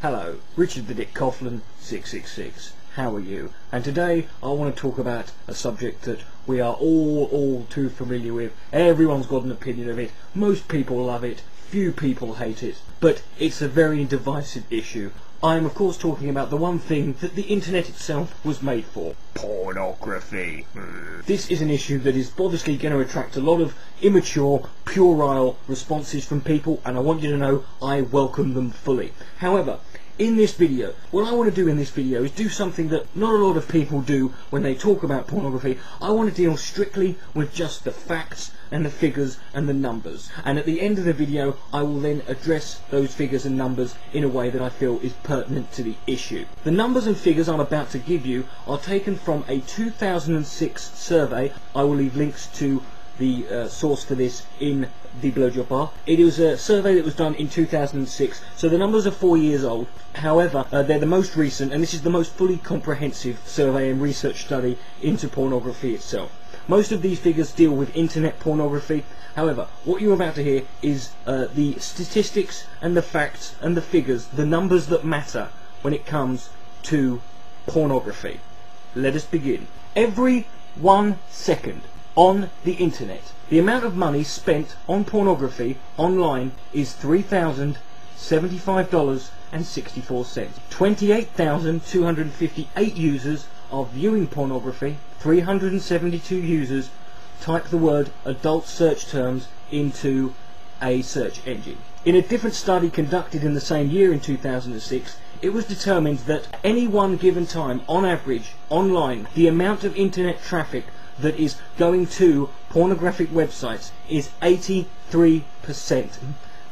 Hello, Richard the Dick Coughlin 666. How are you? And today I want to talk about a subject that we are all too familiar with. Everyone's got an opinion of it. Most people love it. Few people hate it. But it's a very divisive issue. I am of course talking about the one thing that the internet itself was made for. Pornography. This is an issue that is obviously going to attract a lot of immature, puerile responses from people, and I want you to know I welcome them fully. However, in this video, what I want to do in this video is do something that not a lot of people do when they talk about pornography. I want to deal strictly with just the facts and the figures and the numbers. And at the end of the video, I will then address those figures and numbers in a way that I feel is pertinent to the issue. The numbers and figures I'm about to give you are taken from a 2006 survey. I will leave links to the source for this in the blowjob bar. It was a survey that was done in 2006, so the numbers are 4 years old. However, they're the most recent, and this is the most fully comprehensive survey and research study into pornography itself. Most of these figures deal with internet pornography. However, what you're about to hear is the statistics and the facts and the figures, the numbers that matter when it comes to pornography. Let us begin. Every 1 second on the internet, the amount of money spent on pornography online is $3,075.64. 28,258 users are viewing pornography. 372 users type the word adult search terms into a search engine. In a different study conducted in the same year in 2006, it was determined that at any one given time, on average, online, the amount of internet traffic that is going to pornographic websites is 83%.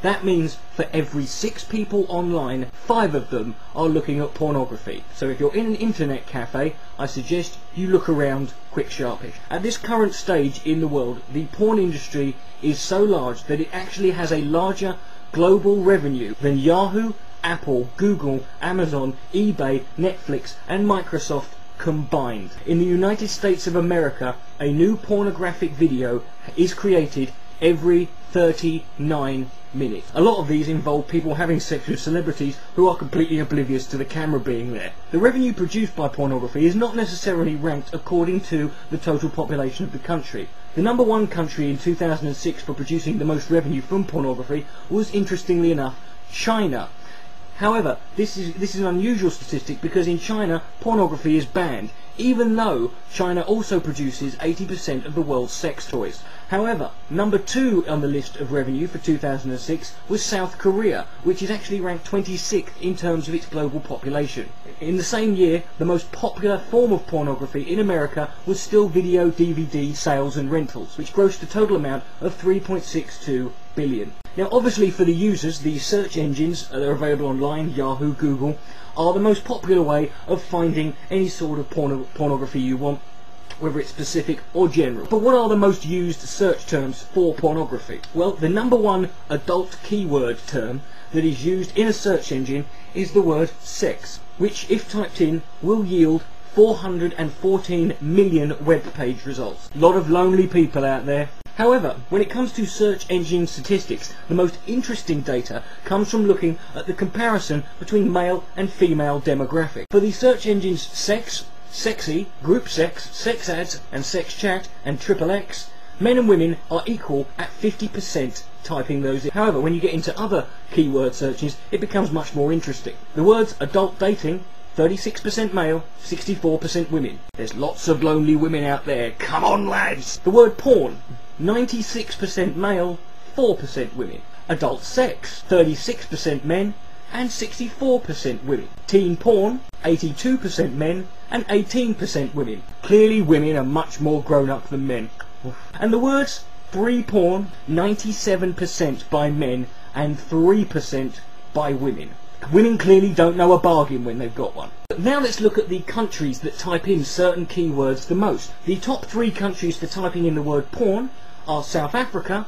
That means for every 6 people online, 5 of them are looking at pornography. So if you're in an internet cafe, I suggest you look around quick sharpish. At this current stage in the world, the porn industry is so large that it actually has a larger global revenue than Yahoo, Apple, Google, Amazon, eBay, Netflix and Microsoft combined. In the United States of America, a new pornographic video is created every 39 minutes. A lot of these involve people having sex with celebrities who are completely oblivious to the camera being there. The revenue produced by pornography is not necessarily ranked according to the total population of the country. The number 1 country in 2006 for producing the most revenue from pornography was, interestingly enough, China. However, this is an unusual statistic because in China, pornography is banned, even though China also produces 80% of the world's sex toys. However, number 2 on the list of revenue for 2006 was South Korea, which is actually ranked 26th in terms of its global population. In the same year, the most popular form of pornography in America was still video DVD sales and rentals, which grossed a total amount of $3.62 billion. Now obviously for the users, the search engines that are available online, Yahoo, Google, are the most popular way of finding any sort of pornography you want, whether it's specific or general. But what are the most used search terms for pornography? Well, the number 1 adult keyword term that is used in a search engine is the word sex, which if typed in will yield 414 million web page results. A lot of lonely people out there. However, when it comes to search engine statistics, the most interesting data comes from looking at the comparison between male and female demographic. For the search engines sex, sexy, group sex, sex ads and sex chat and XXX, men and women are equal at 50% typing those in. However, when you get into other keyword searches, it becomes much more interesting. The words adult dating, 36% male, 64% women. There's lots of lonely women out there. Come on, lads! The word porn, 96% male, 4% women. Adult sex, 36% men and 64% women. Teen porn, 82% men and 18% women. Clearly women are much more grown up than men. And the words free porn, 97% by men and 3% by women. Women clearly don't know a bargain when they've got one. But now let's look at the countries that type in certain keywords the most. The top 3 countries for typing in the word porn are South Africa,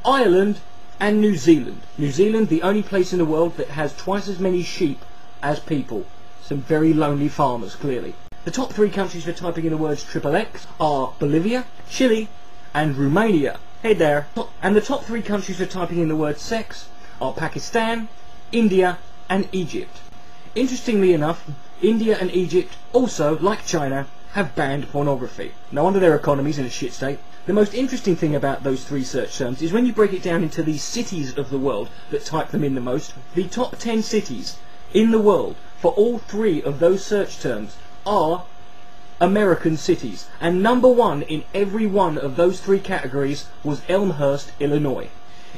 Ireland and New Zealand. New Zealand, the only place in the world that has twice as many sheep as people. Some very lonely farmers, clearly. The top 3 countries for typing in the words XXX are Bolivia, Chile and Romania. Hey there. And the top 3 countries for typing in the word sex are Pakistan, India and Egypt. Interestingly enough, India and Egypt also, like China, have banned pornography. No wonder their economy's in a shit state. The most interesting thing about those three search terms is when you break it down into the cities of the world that type them in the most, the top 10 cities in the world for all three of those search terms are American cities. And number one in every one of those three categories was Elmhurst, Illinois.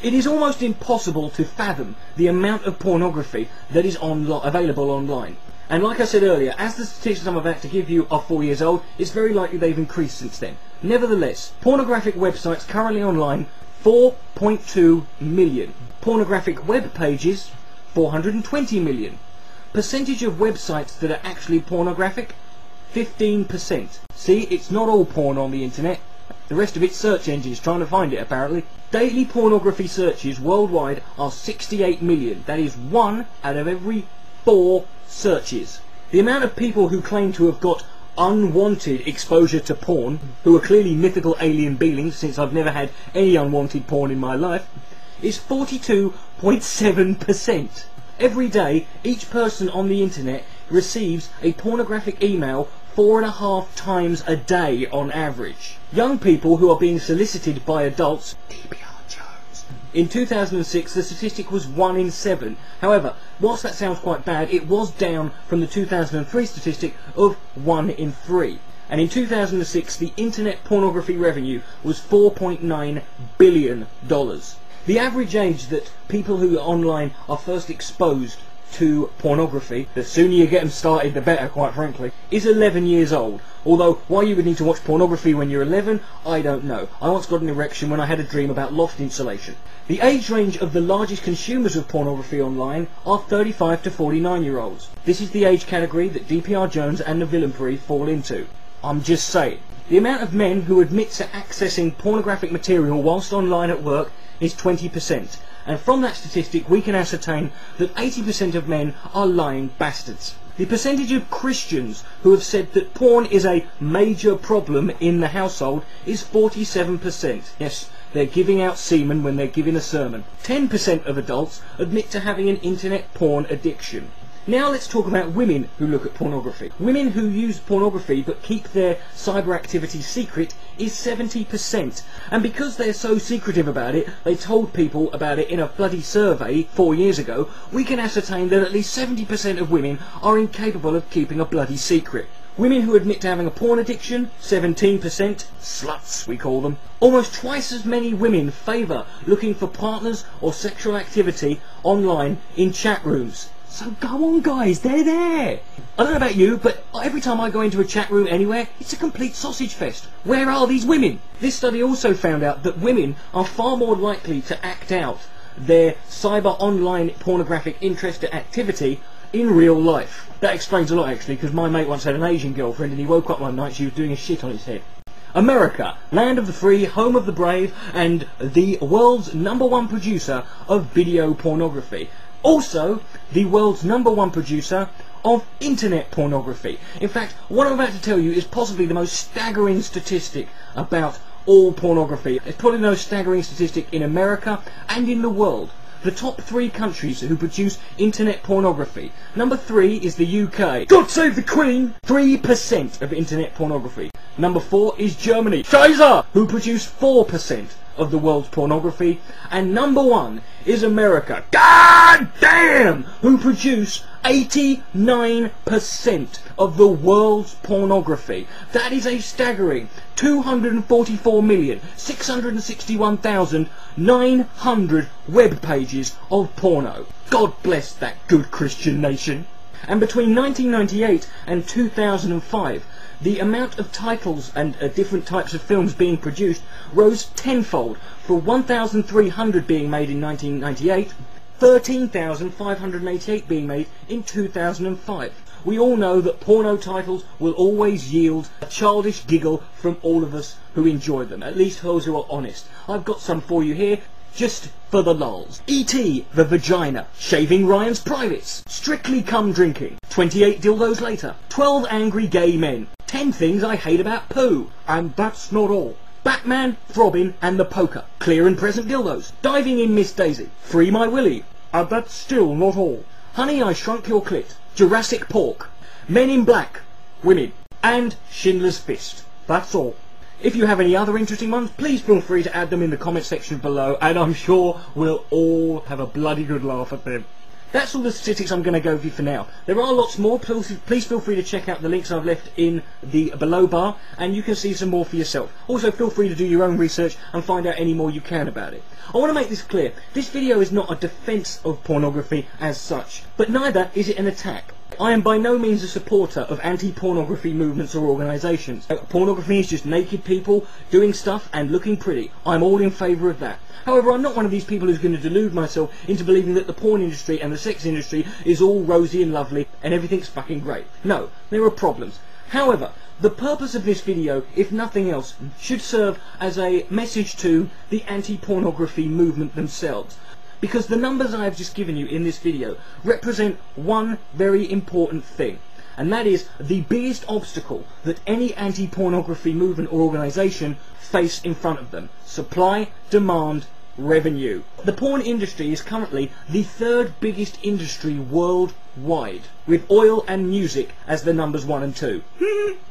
It is almost impossible to fathom the amount of pornography that is available online. And like I said earlier, as the statistics I'm about to give you are 4 years old, it's very likely they've increased since then. Nevertheless, pornographic websites currently online, 4.2 million. Pornographic web pages, 420 million. Percentage of websites that are actually pornographic, 15%. See, it's not all porn on the internet. The rest of it's search engines trying to find it, apparently. Daily pornography searches worldwide are 68 million. That is 1 out of every 4 searches. The amount of people who claim to have got unwanted exposure to porn, who are clearly mythical alien beings, since I've never had any unwanted porn in my life, is 42.7%. Every day, each person on the internet receives a pornographic email 4.5 times a day on average. Young people who are being solicited by adults, in 2006 the statistic was 1 in 7. However, whilst that sounds quite bad, it was down from the 2003 statistic of 1 in 3. And in 2006 the internet pornography revenue was $4.9 billion. The average age that people who are online are first exposed to pornography, the sooner you get them started the better, quite frankly, is 11 years old. Although why you would need to watch pornography when you're 11, I don't know. I once got an erection when I had a dream about loft insulation. The age range of the largest consumers of pornography online are 35 to 49 year olds. This is the age category that DPR Jones and the Villainbury fall into. I'm just saying. The amount of men who admit to accessing pornographic material whilst online at work is 20%. And from that statistic we can ascertain that 80% of men are lying bastards. The percentage of Christians who have said that porn is a major problem in the household is 47%. Yes, they're giving out semen when they're giving a sermon. 10% of adults admit to having an internet porn addiction. Now let's talk about women who look at pornography. Women who use pornography but keep their cyber activity secret is 70%. And because they're so secretive about it, they told people about it in a bloody survey 4 years ago, we can ascertain that at least 70% of women are incapable of keeping a bloody secret. Women who admit to having a porn addiction, 17%, sluts we call them. Almost twice as many women favour looking for partners or sexual activity online in chat rooms. So go on guys, they're there! I don't know about you, but every time I go into a chat room anywhere, it's a complete sausage fest. Where are these women? This study also found out that women are far more likely to act out their cyber online pornographic interest or activity in real life. That explains a lot actually, because my mate once had an Asian girlfriend and he woke up one night, she was doing a shit on his head. America, land of the free, home of the brave, and the world's #1 producer of video pornography. Also, the world's #1 producer of internet pornography. In fact, what I'm about to tell you is possibly the most staggering statistic about all pornography. It's probably the most staggering statistic in America and in the world. The top 3 countries who produce internet pornography. Number 3 is the UK. God save the Queen! 3% of internet pornography. Number 4 is Germany. Scheiße! Who produce 4% of the world's pornography. And number 1 is America. God damn! Who produce 89% of the world's pornography. That is a staggering 244,661,900 web pages of porno. God bless that good Christian nation. And between 1998 and 2005, the amount of titles and different types of films being produced rose tenfold, from 1,300 being made in 1998, 13,588 being made in 2005. We all know that porno titles will always yield a childish giggle from all of us who enjoy them, at least those who are honest. I've got some for you here, just for the lulz. E.T. the Vagina, Shaving Ryan's Privates, Strictly Cum Drinking, 28 Dildos Later, 12 Angry Gay Men, 10 Things I Hate About Poo, and That's Not All, Batman, Throbbing and the Poker, Clear and Present Dildos, Diving in Miss Daisy, Free My Willy, and That's Still Not All, Honey, I Shrunk Your Clit, Jurassic Pork, Men in Black, Women, and Schindler's Fist. That's all. If you have any other interesting ones, please feel free to add them in the comment section below, and I'm sure we'll all have a bloody good laugh at them. That's all the statistics I'm going to go over for now. There are lots more. Please feel free to check out the links I've left in the below bar, and you can see some more for yourself. Also, feel free to do your own research and find out any more you can about it. I want to make this clear. This video is not a defence of pornography as such, but neither is it an attack. I am by no means a supporter of anti-pornography movements or organisations. Pornography is just naked people doing stuff and looking pretty. I'm all in favour of that. However, I'm not one of these people who's going to delude myself into believing that the porn industry and the sex industry is all rosy and lovely and everything's fucking great. No, there are problems. However, the purpose of this video, if nothing else, should serve as a message to the anti-pornography movement themselves. Because the numbers I have just given you in this video represent one very important thing, and that is the biggest obstacle that any anti-pornography movement or organisation face in front of them: supply, demand, revenue. The porn industry is currently the third biggest industry worldwide, with oil and music as the numbers 1 and 2.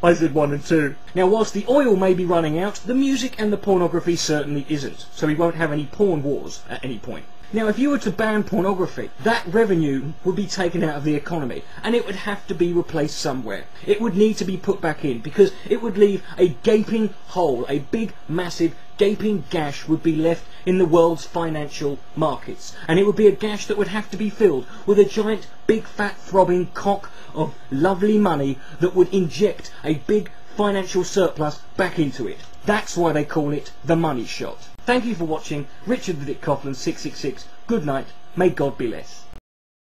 I said 1 and 2. Now, whilst the oil may be running out, the music and the pornography certainly isn't, so we won't have any porn wars at any point. Now, if you were to ban pornography, that revenue would be taken out of the economy, and it would have to be replaced somewhere. It would need to be put back in, because it would leave a gaping hole, a big, massive, gaping gash would be left in the world's financial markets. And it would be a gash that would have to be filled with a giant, big, fat, throbbing cock of lovely money that would inject a big financial surplus back into it. That's why they call it the money shot. Thank you for watching. Richard the Dick Coughlin 666. Good night. May God be less.